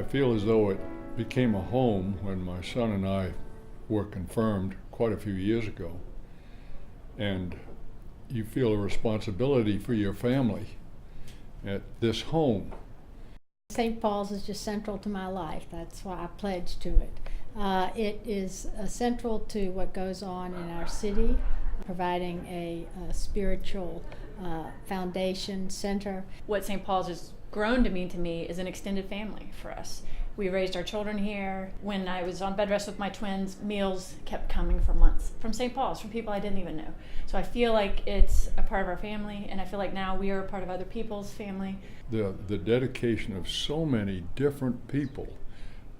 I feel as though it became a home when my son and I were confirmed quite a few years ago. And you feel a responsibility for your family at this home. St. Paul's is just central to my life. That's why I pledged to it. It is central to what goes on in our city, providing a spiritual foundation center. What St. Paul's has grown to mean to me is an extended family for us. We raised our children here. When I was on bed rest with my twins, meals kept coming for months from St. Paul's, from people I didn't even know. So I feel like it's a part of our family, and I feel like now we are a part of other people's family. The dedication of so many different people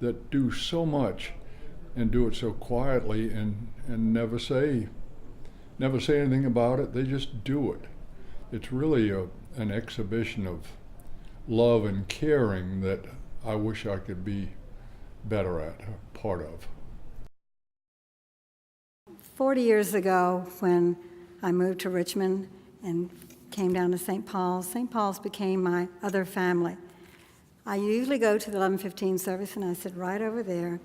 that do so much and do it so quietly and never say anything about it. They just do it. It's really an exhibition of love and caring that I wish I could be better at, a part of. 40 years ago, when I moved to Richmond and came down to St. Paul's became my other family. I usually go to the 11:15 service, and I sit right over there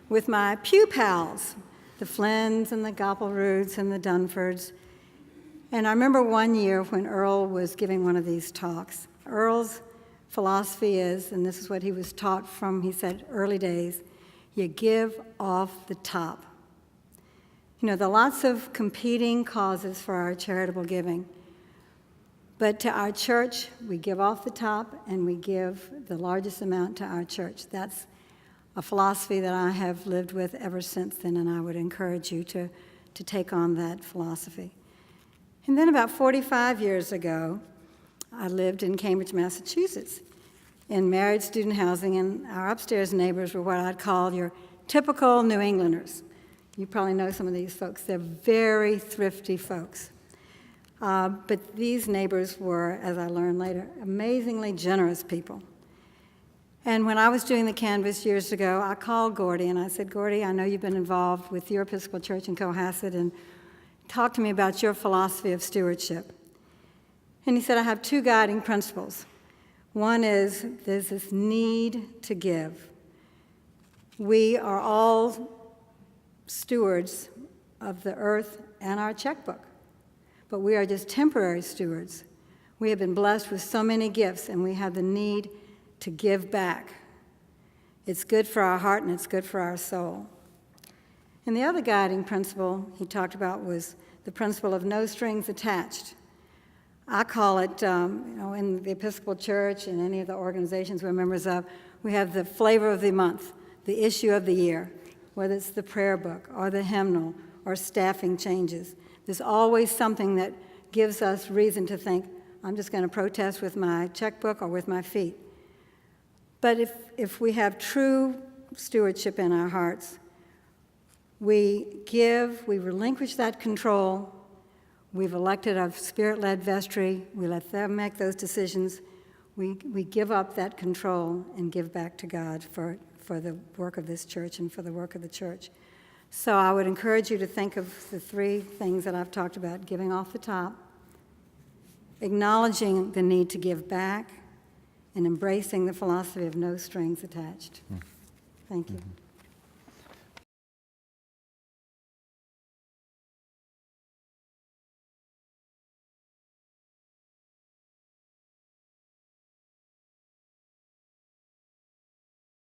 with my pew pals, the Flynn's and the Goppelroods and the Dunfords. And I remember one year when Earl was giving one of these talks. Earl's philosophy is, and this is what he was taught from, he said, early days, you give off the top. You know, there are lots of competing causes for our charitable giving. But to our church, we give off the top, and we give the largest amount to our church. That's a philosophy that I have lived with ever since then, and I would encourage you to take on that philosophy. And then about 45 years ago, I lived in Cambridge, Massachusetts, in married student housing, and our upstairs neighbors were what I'd call your typical New Englanders. You probably know some of these folks. They're very thrifty folks. But these neighbors were, as I learned later, amazingly generous people. And when I was doing the canvas years ago, I called Gordy, and I said, Gordy, I know you've been involved with your Episcopal Church in Cohasset, and talk to me about your philosophy of stewardship. And he said, I have two guiding principles. One is there's this need to give. We are all stewards of the earth and our checkbook, but we are just temporary stewards. We have been blessed with so many gifts, and we have the need to give back. It's good for our heart, and it's good for our soul. And the other guiding principle he talked about was the principle of no strings attached. I call it, in the Episcopal Church and any of the organizations we're members of, we have the flavor of the month, the issue of the year, whether it's the prayer book or the hymnal or staffing changes. There's always something that gives us reason to think, I'm just going to protest with my checkbook or with my feet. But if we have true stewardship in our hearts, we give, we relinquish that control. We've elected a spirit-led vestry. We let them make those decisions. We give up that control and give back to God for the work of this church and for the work of the church. So I would encourage you to think of the three things that I've talked about: giving off the top, acknowledging the need to give back, and embracing the philosophy of no strings attached. Thank you.